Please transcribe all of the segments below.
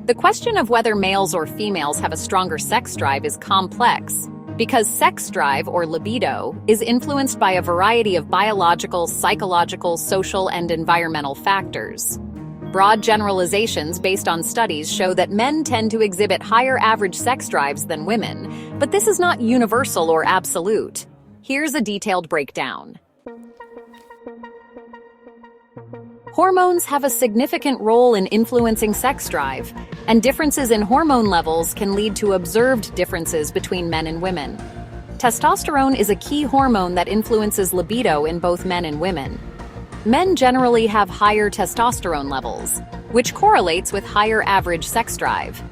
The question of whether males or females have a stronger sex drive is complex, because sex drive, or libido, is influenced by a variety of biological, psychological, social, and environmental factors. Broad generalizations based on studies show that men tend to exhibit higher average sex drives than women, but this is not universal or absolute. Here's a detailed breakdown. Hormones have a significant role in influencing sex drive, and differences in hormone levels can lead to observed differences between men and women. Testosterone is a key hormone that influences libido in both men and women. Men generally have higher testosterone levels, which correlates with higher average sex drive.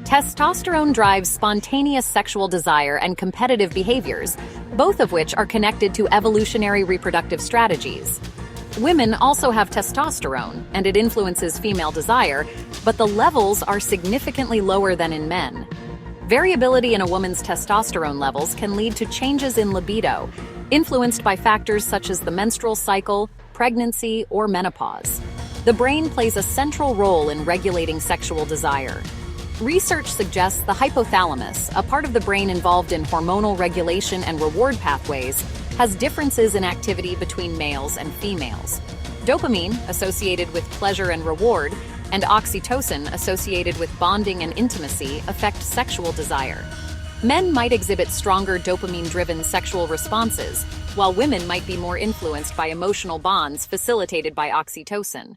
Testosterone drives spontaneous sexual desire and competitive behaviors, both of which are connected to evolutionary reproductive strategies. Women also have testosterone, and it influences female desire, but the levels are significantly lower than in men. Variability in a woman's testosterone levels can lead to changes in libido, influenced by factors such as the menstrual cycle, pregnancy, or menopause. The brain plays a central role in regulating sexual desire. Research suggests the hypothalamus, a part of the brain involved in hormonal regulation and reward pathways, has differences in activity between males and females. Dopamine, associated with pleasure and reward, and oxytocin, associated with bonding and intimacy, affect sexual desire. Men might exhibit stronger dopamine-driven sexual responses, while women might be more influenced by emotional bonds facilitated by oxytocin.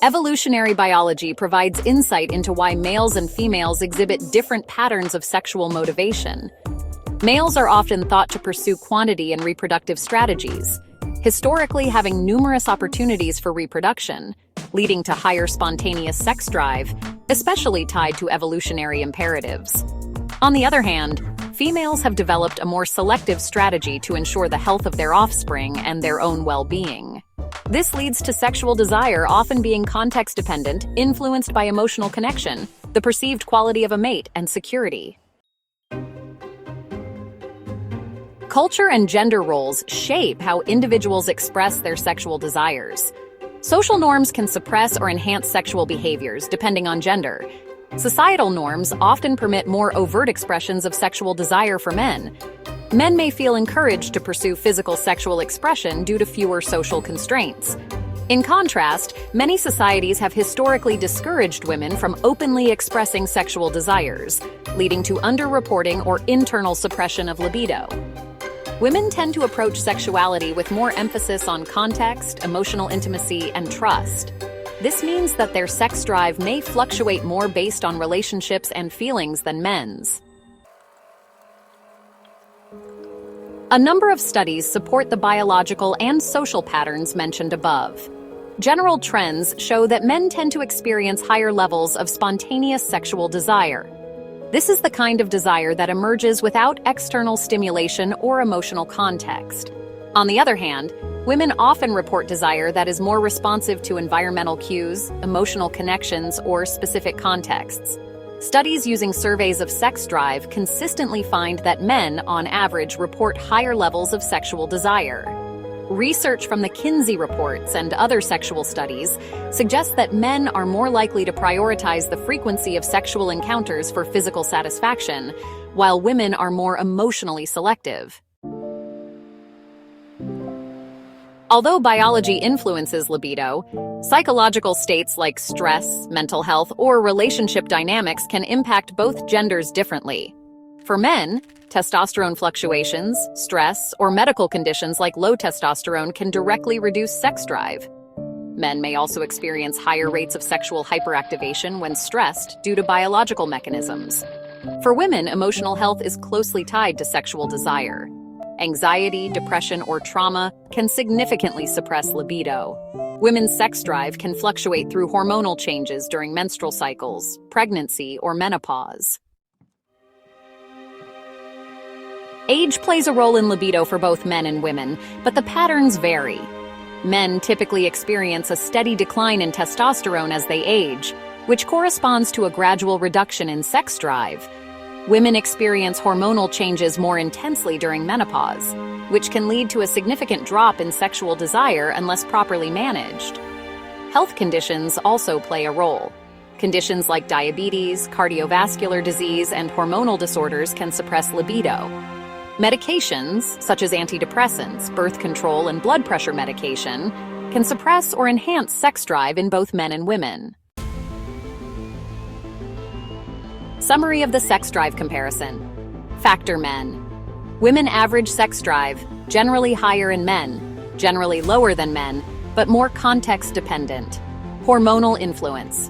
Evolutionary biology provides insight into why males and females exhibit different patterns of sexual motivation. Males are often thought to pursue quantity and reproductive strategies, historically having numerous opportunities for reproduction, leading to higher spontaneous sex drive, especially tied to evolutionary imperatives. On the other hand, females have developed a more selective strategy to ensure the health of their offspring and their own well-being. This leads to sexual desire often being context-dependent, influenced by emotional connection, the perceived quality of a mate, and security. Culture and gender roles shape how individuals express their sexual desires. Social norms can suppress or enhance sexual behaviors depending on gender. Societal norms often permit more overt expressions of sexual desire for men. Men may feel encouraged to pursue physical sexual expression due to fewer social constraints. In contrast, many societies have historically discouraged women from openly expressing sexual desires, leading to underreporting or internal suppression of libido. Women tend to approach sexuality with more emphasis on context, emotional intimacy, and trust. This means that their sex drive may fluctuate more based on relationships and feelings than men's. A number of studies support the biological and social patterns mentioned above. General trends show that men tend to experience higher levels of spontaneous sexual desire. This is the kind of desire that emerges without external stimulation or emotional context. On the other hand, women often report desire that is more responsive to environmental cues, emotional connections, or specific contexts. Studies using surveys of sex drive consistently find that men, on average, report higher levels of sexual desire. Research from the Kinsey reports and other sexual studies suggests that men are more likely to prioritize the frequency of sexual encounters for physical satisfaction, while women are more emotionally selective. Although biology influences libido, psychological states like stress, mental health, or relationship dynamics can impact both genders differently. For men, testosterone fluctuations, stress, or medical conditions like low testosterone can directly reduce sex drive. Men may also experience higher rates of sexual hyperactivation when stressed due to biological mechanisms. For women, emotional health is closely tied to sexual desire. Anxiety, depression, or trauma can significantly suppress libido. Women's sex drive can fluctuate through hormonal changes during menstrual cycles, pregnancy, or menopause. Age plays a role in libido for both men and women, but the patterns vary. Men typically experience a steady decline in testosterone as they age, which corresponds to a gradual reduction in sex drive. Women experience hormonal changes more intensely during menopause, which can lead to a significant drop in sexual desire unless properly managed. Health conditions also play a role. Conditions like diabetes, cardiovascular disease, and hormonal disorders can suppress libido. Medications, such as antidepressants, birth control, and blood pressure medication, can suppress or enhance sex drive in both men and women. Summary of the sex drive comparison. Factor men. Women average sex drive, generally higher in men, generally lower than men, but more context-dependent. Hormonal influence.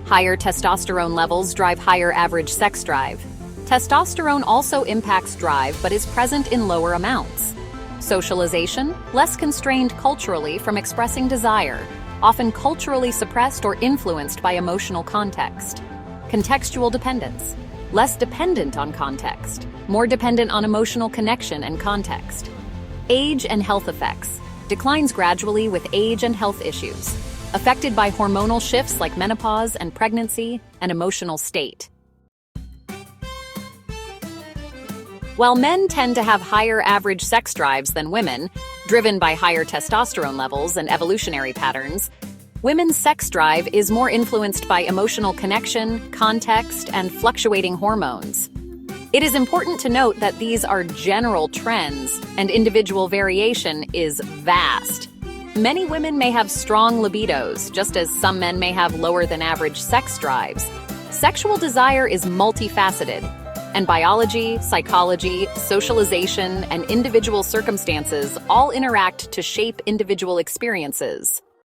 Higher testosterone levels drive higher average sex drive. Testosterone also impacts drive but is present in lower amounts. Socialization, less constrained culturally from expressing desire, often culturally suppressed or influenced by emotional context. Contextual dependence, less dependent on context, more dependent on emotional connection and context. Age and health effects, declines gradually with age and health issues, affected by hormonal shifts like menopause and pregnancy and emotional state. While men tend to have higher average sex drives than women, driven by higher testosterone levels and evolutionary patterns, women's sex drive is more influenced by emotional connection, context, and fluctuating hormones. It is important to note that these are general trends, and individual variation is vast. Many women may have strong libidos, just as some men may have lower than average sex drives. Sexual desire is multifaceted, and biology, psychology, socialization, and individual circumstances all interact to shape individual experiences.